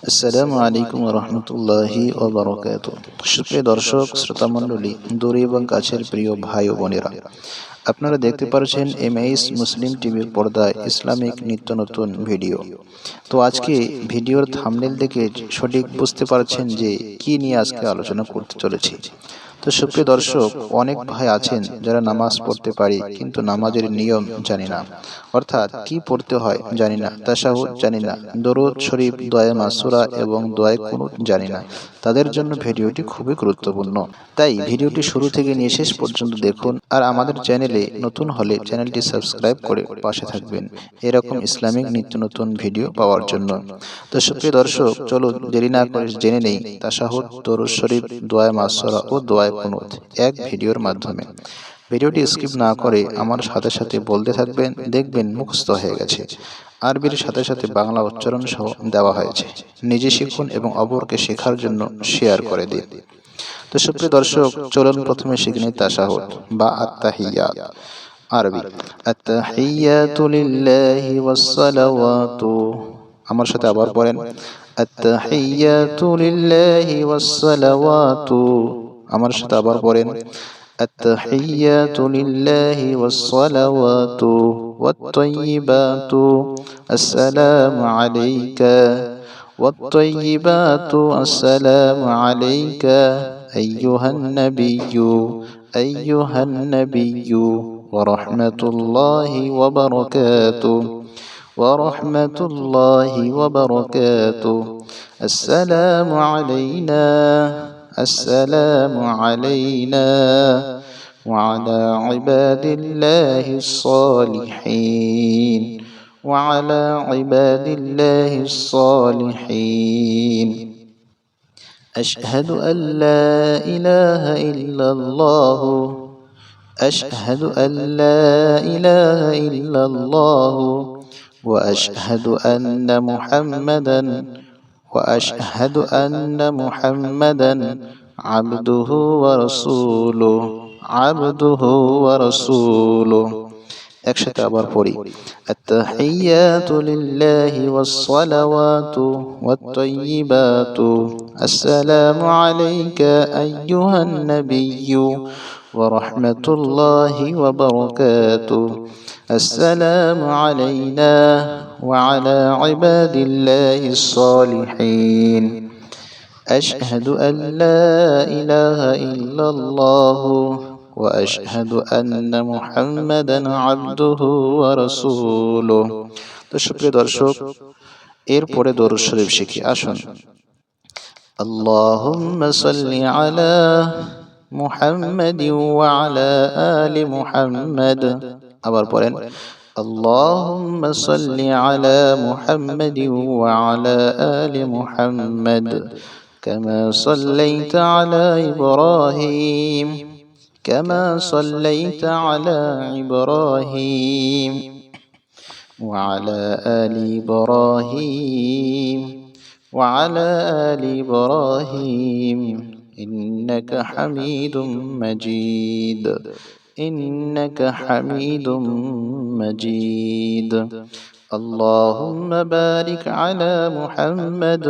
আসসালামু আলাইকুম রহমতুল্লাহি ওয়া বারাকাতুহু। সুপ্রিয় দর্শক শ্রোতা মণ্ডলী, দূরে এবং কাছের প্রিয় ভাই ও বোনেরা, আপনারা দেখতে পাচ্ছেন এমএইচ মুসলিম টিভির পর্দায় ইসলামিক নিত্য নতুন ভিডিও। তো আজকে ভিডিওর থাম্বনেল দেখে সঠিক বুঝতে পারছেন যে কি নিয়ে আজকে আলোচনা করতে চলেছি। তো সুপ্রিয় দর্শক, অনেক ভাই আছেন যারা নামাজ পড়তে পারি কিন্তু নামাজের নিয়ম জানি না, অর্থাৎ কি পড়তে হয় জানি না, তাশাহুদ জানি না, দরুদ শরীফ, দোয়া মাসুরা এবং দোয়া কুনুত জানি না। তাদের জন্য ভিডিওটি খুবই গুরুত্বপূর্ণ, তাই ভিডিওটি শুরু থেকে নিয়ে শেষ পর্যন্ত দেখুন। আর আমাদের চ্যানেলে নতুন হলে চ্যানেলটি সাবস্ক্রাইব করে পাশে থাকবেন এরকম ইসলামিক নিত্য নতুন ভিডিও পাওয়ার জন্য। তো সুপ্রিয় দর্শক, চলুন দেরি না করে জেনে নেই তাশাহুদ, দরুদ শরীফ, দোয়া মাসুরা ও দোয়া কুনুত এক ভিডিওর মাধ্যমে। ভিডিওটি স্কিপ না করে আমার সাথে সাথে বলতে থাকবেন, দেখবেন মুখস্থ হয়ে গেছে। আরবির সাথে সাথে বাংলা উচ্চারণ সহ দেওয়া হয়েছে। নিজে শিখুন এবং অপরকে শেখার জন্য শেয়ার করে দিন। তো সুপ্রিয় দর্শক, চলুন প্রথমে শিখে নিই তাশাহুদ বা আত্তাহিয়াত। আরবি আত্তাহিয়াতু লিল্লাহি ওয়াস সালাওয়াতু। আমার সাথে আবার পড়েন, আত্তাহিয়াতু লিল্লাহি ওয়াস সালাওয়াতু। আমার সাথে আবার পড়েন, التحيات لله والصلوات والطيبات السلام عليك والطيبات السلام عليك أيها النبي ورحمة الله وبركاته السلام علينا وعلى عباد الله الصالحين أشهد أن لا إله إلا الله وأشهد أن محمدا عبده ورسوله একসাথে আবার পড়ি, التحيات لله والصلوات والطيبات السلام عليك أيها النبي ورحمة الله وبركاته السلام علينا وعلى عباد الله الصالحين أشهد أن لا إله إلا الله وأشهد أن محمدا عبده ورسوله। তো সুপ্রিয় দর্শক, এরপরে দরুদ শরীফ শিখি, আসুন। আল্লাহুম্মা সাল্লি আলা মুহাম্মাদিন ওয়া আলা আলি মুহাম্মাদ। আবার পড়েন, আল্লাহুম্মা সাল্লি আলা মুহাম্মাদিন ওয়া আলা আলি মুহাম্মাদ কামা সাল্লাইতা আলা ইব্রাহিম وعلى آل إبراهيم إنك حميد مجيد اللهم بارك على محمد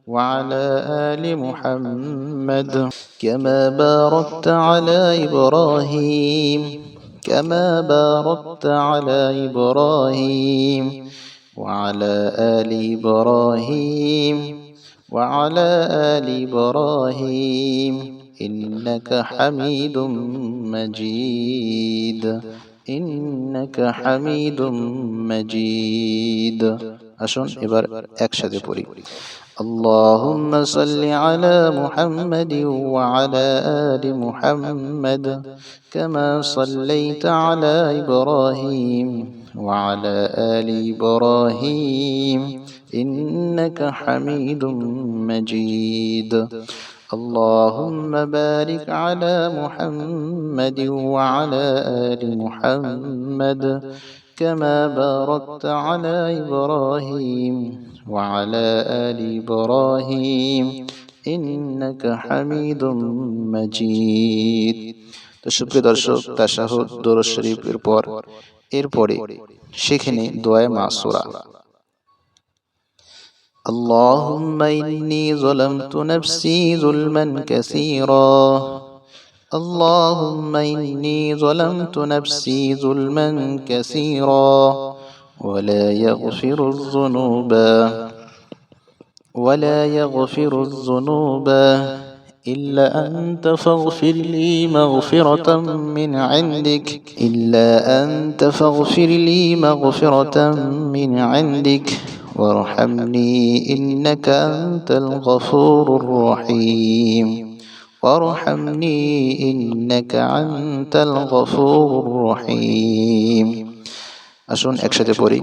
وعلى آل محمد كما باركت على إبراهيم وعلى آل إبراهيم إنك حميد مجيد আসুন এবার একসাথে পড়ি, اللهم صل على محمد وعلى آل محمد كما صليت على إبراهيم وعلى آل إبراهيم إنك حميد مجيد اللهم بارك على محمد وعلى آل محمد كما باركت على إبراهيم وعلى آل إبراهيم إنك حميد مجيد তো সুপ্রিয় দর্শক, তাশাহুদ দুরূদ শরীফের পর এরপরে সেখানে দোয়া মাসুরা। اللهم إني ظلمت نفسي ظلما كثيرا اللهم إني ظلمت نفسي ظلما كثيرا ولا يغفر الذنوب إلا أنت فاغفر لي مغفرة من عندك وارحمني إنك أنت الغفور الرحيم আসুন একসাথে পড়ি।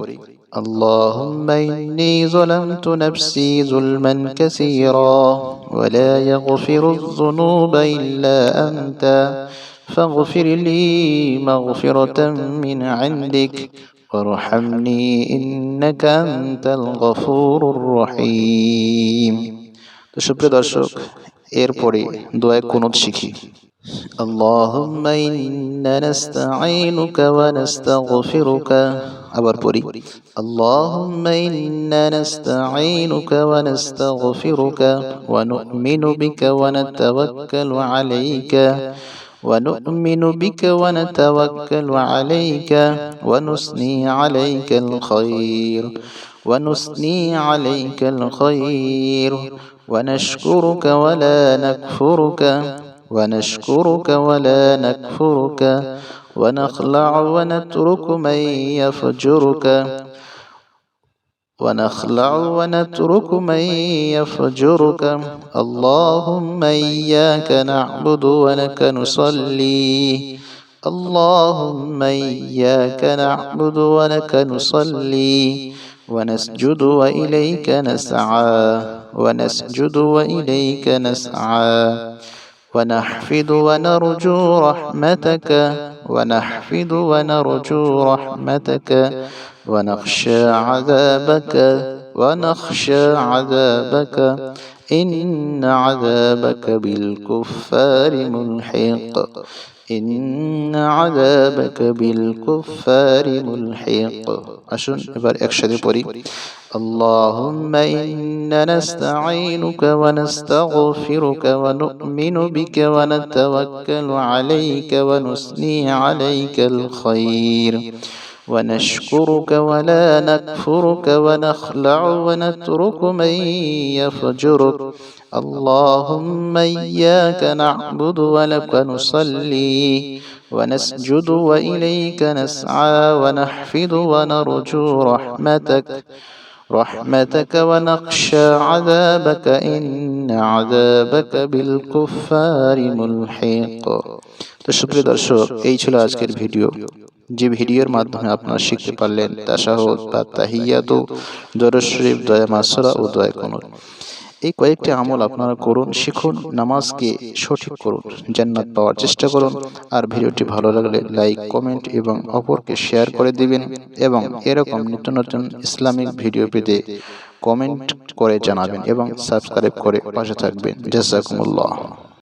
اللهم إني ظلمت نفسي ظلما كثيرا ولا يغفر الذنوب إلا أنت فاغفر لي مغفرة من عندك وارحمني إنك أنت الغفور الرحيم। তো সুপ্রিয় দর্শক, এরপরে দোয়া কুনুত শিখি। اللهم إنا نستعينك ونستغفرك আবার পড়ি। اللهم إنا نستعينك ونستغفرك ونؤمن بك ونتوكل عليك ونثني عليك الخير ونشكرك ولا نكفرك ونخلع ونترك من يفجرك اللهم إياك نعبد ولك نصلي ونسجد وإليك نسعى ونحفد ونرجو رحمتك ونخشى عذابك إن عذابك بالكفار ملحق আসুন এবার একসাথে পড়ি। اللهم إنا نستعينك ونستغفرك ونؤمن بك ونتوكل عليك ونثني عليك الخير ونشكرك ولا نكفرك ونخلع ونترك من يفجرك اللهم إياك نعبد ولك نصلي ونسجد وإليك نسعى ونحفد ونرجو رحمتك ونخشى عذابك إن عذابك بالكفار ملحق। তো সুপ্রিয় দর্শক, এই ছিল আজকের ভিডিও। যে ভিডিওর মাধ্যমে আপনারা শিখতে পারলেন তাশাহুদ বা তাহিয়াতু, দুরূদ শরীফ, দোয়া মাসুরা ও দোয়া কুনুত। এই কয়েকটি আমল আপনারা করুন, শিখুন, নামাজকে সঠিক করুন, জান্নাত পাওয়ার চেষ্টা করুন। আর ভিডিওটি ভালো লাগলে লাইক, কমেন্ট এবং অপরকে শেয়ার করে দিবেন। এবং এরকম নিত্য নতুন ইসলামিক ভিডিও পেতে কমেন্ট করে জানাবেন এবং সাবস্ক্রাইব করে পাশে থাকবেন। জাযাকুমুল্লাহ।